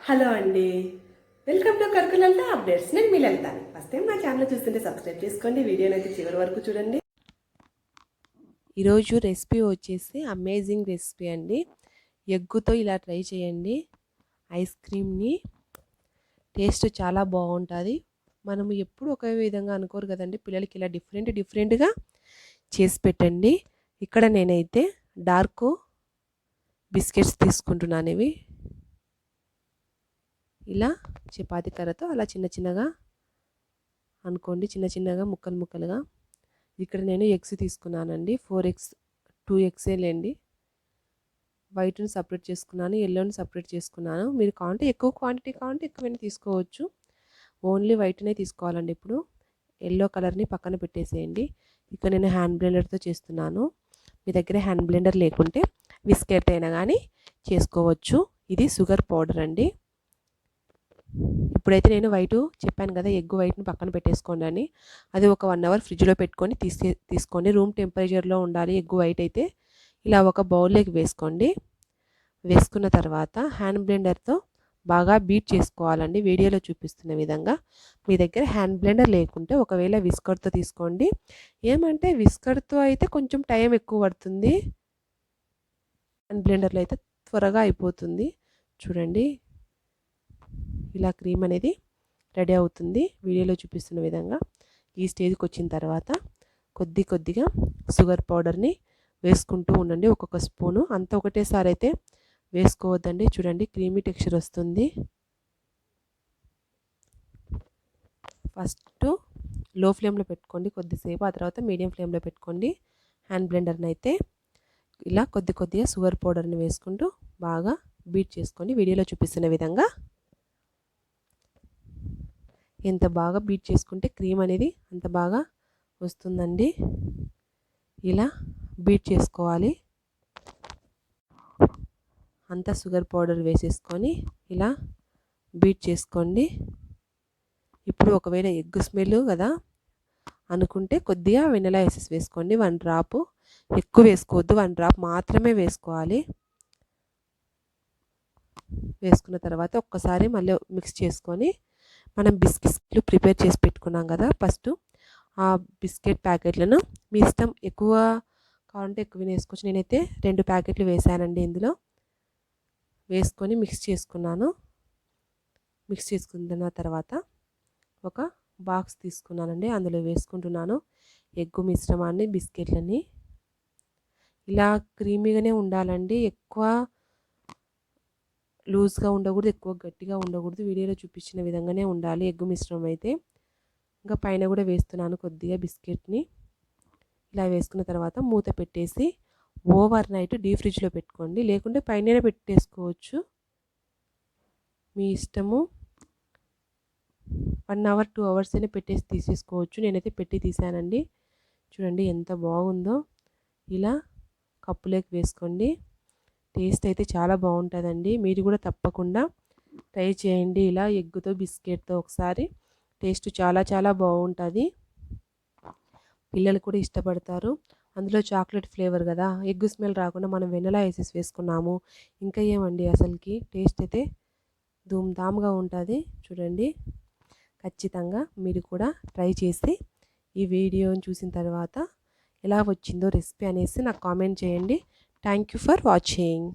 Hello అండి, welcome to కరుకుల Lalitha updates. నేను మీ లలితాని. First time నా ఛానల్ చూస్తుంటే సబ్స్క్రైబ్ చేసుకోండి, వీడియోని అయితే చివరి వరకు చూడండి. ఈరోజు రెసిపీ వచ్చేసి అమేజింగ్ రెసిపీ అండి. ఎగ్గుతో ఇలా ట్రై చేయండి. ఐస్ క్రీమ్ని టేస్ట్ చాలా బాగుంటుంది. మనము ఎప్పుడు ఒకే విధంగా అనుకోరు కదండి. పిల్లలకి ఇలా డిఫరెంట్గా చేసి పెట్టండి. ఇక్కడ నేనైతే డార్క్ బిస్కెట్స్ తీసుకుంటున్నాను. ఇవి ఇలా చపాతీ కర్రతో అలా చిన్నగా అనుకోండి, చిన్నగా ముక్కలుగా. ఇక్కడ నేను ఎగ్స్ తీసుకున్నానండి. 4 eggs, 2 eggs లేండి. వైట్ని సపరేట్ చేసుకున్నాను, ఎల్లోని సపరేట్ చేసుకున్నాను. మీరు కావాలంటే ఎక్కువ క్వాంటిటీ కావాలంటే ఎక్కువైనా తీసుకోవచ్చు. ఓన్లీ వైట్నే తీసుకోవాలండి. ఇప్పుడు ఎల్లో కలర్ని పక్కన పెట్టేసేయండి. ఇక్కడ నేను హ్యాండ్ బ్లెండర్తో చేస్తున్నాను. మీ దగ్గర హ్యాండ్ బ్లెండర్ లేకుంటే విస్కర్తో అయినా కానీ చేసుకోవచ్చు. ఇది షుగర్ పౌడర్ అండి. ఇప్పుడైతే నేను వైట్ చెప్పాను కదా, ఎగ్ వైట్ని పక్కన పెట్టేసుకోండి అని. అది ఒక 1 hour ఫ్రిడ్జ్లో పెట్టుకొని తీసుకోండి. రూమ్ టెంపరేచర్లో ఉండాలి ఎగ్ వైట్ అయితే. ఇలా ఒక బౌల్లోకి వేసుకోండి. వేసుకున్న తర్వాత హ్యాండ్ బ్లెండర్తో బాగా బీట్ చేసుకోవాలండి, వీడియోలో చూపిస్తున్న విధంగా. మీ దగ్గర హ్యాండ్ బ్లెండర్ లేకుంటే ఒకవేళ విస్కర్తో తీసుకోండి. ఏమంటే విస్కర్తో అయితే కొంచెం టైం ఎక్కువ పడుతుంది, హ్యాండ్ బ్లెండర్లో అయితే త్వరగా అయిపోతుంది. చూడండి, ఇలా క్రీమ్ అనేది రెడీ అవుతుంది వీడియోలో చూపిస్తున్న విధంగా. ఈ స్టేజ్కి వచ్చిన తర్వాత కొద్దిగా షుగర్ పౌడర్ని వేసుకుంటూ ఉండండి. ఒక్కొక్క స్పూను, అంతా ఒకటేసారి అయితే వేసుకోవద్దండి. చూడండి, క్రీమీ టెక్స్చర్ వస్తుంది. ఫస్ట్ లో ఫ్లేమ్లో పెట్టుకోండి కొద్దిసేపు, ఆ తర్వాత మీడియం ఫ్లేమ్లో పెట్టుకోండి. హ్యాండ్ బ్లెండర్ని అయితే ఇలా కొద్దిగా షుగర్ పౌడర్ని వేసుకుంటూ బాగా బీట్ చేసుకోండి, వీడియోలో చూపిస్తున్న విధంగా. ఎంత బాగా బీట్ చేసుకుంటే క్రీమ్ అనేది అంత బాగా వస్తుందండి. ఇలా బీట్ చేసుకోవాలి. అంతా షుగర్ పౌడర్ వేసేసుకొని ఇలా బీట్ చేసుకోండి. ఇప్పుడు ఒకవేళ ఎగ్ స్మెల్ కదా అనుకుంటే కొద్దిగా వెనిలా ఎసెన్స్ వేసుకోండి. 1 drop, ఎక్కువ వేసుకోవద్దు, 1 drop మాత్రమే వేసుకోవాలి. వేసుకున్న తర్వాత ఒక్కసారి మళ్ళీ మిక్స్ చేసుకొని మనం బిస్కెట్లు ప్రిపేర్ చేసి పెట్టుకున్నాం కదా, ఫస్ట్ ఆ బిస్కెట్ ప్యాకెట్లను మీ ఇష్టం, ఎక్కువ కావాలంటే ఎక్కువ వేసుకోవచ్చు. నేనైతే 2 ప్యాకెట్లు వేసానండి. ఇందులో వేసుకొని మిక్స్ చేసుకున్నాను. మిక్స్ చేసుకున్న తర్వాత ఒక బాక్స్ తీసుకున్నానండి, అందులో వేసుకుంటున్నాను ఎగ్ మిశ్రమాన్ని, బిస్కెట్లని. ఇలా క్రీమీగానే ఉండాలండి, ఎక్కువ లూజ్గా ఉండకూడదు, ఎక్కువ గట్టిగా ఉండకూడదు. వీడియోలో చూపించిన విధంగానే ఉండాలి ఎగ్ మిశ్రమం అయితే. ఇంకా పైన కూడా వేస్తున్నాను కొద్దిగా బిస్కెట్ని. ఇలా వేసుకున్న తర్వాత మూత పెట్టేసి ఓవర్ నైట్ డీప్ ఫ్రిడ్జ్లో పెట్టుకోండి, లేకుంటే పైన పెట్టేసుకోవచ్చు, మీ ఇష్టము. 1 hour 2 hours అయినా పెట్టేసి తీసేసుకోవచ్చు. నేనైతే పెట్టి తీసానండి. చూడండి ఎంత బాగుందో. ఇలా కప్పులోకి వేసుకోండి. టేస్ట్ అయితే చాలా బాగుంటుందండి. మీరు కూడా తప్పకుండా ట్రై చేయండి ఇలా ఎగ్గుతో బిస్కెట్తో ఒకసారి. టేస్ట్ చాలా బాగుంటుంది, పిల్లలు కూడా ఇష్టపడతారు. అందులో చాక్లెట్ ఫ్లేవర్ కదా, ఎగ్ స్మెల్ రాకుండా మనం వెనిలా ఎసెన్స్ వేసుకున్నాము. ఇంకా ఏమండి, అసలుకి టేస్ట్ అయితే ధూమ్ధామ్గా ఉంటుంది. చూడండి, ఖచ్చితంగా మీరు కూడా ట్రై చేసి ఈ వీడియోని చూసిన తర్వాత ఎలా వచ్చిందో రెసిపీ అనేసి నాకు కామెంట్ చేయండి. Thank you for watching.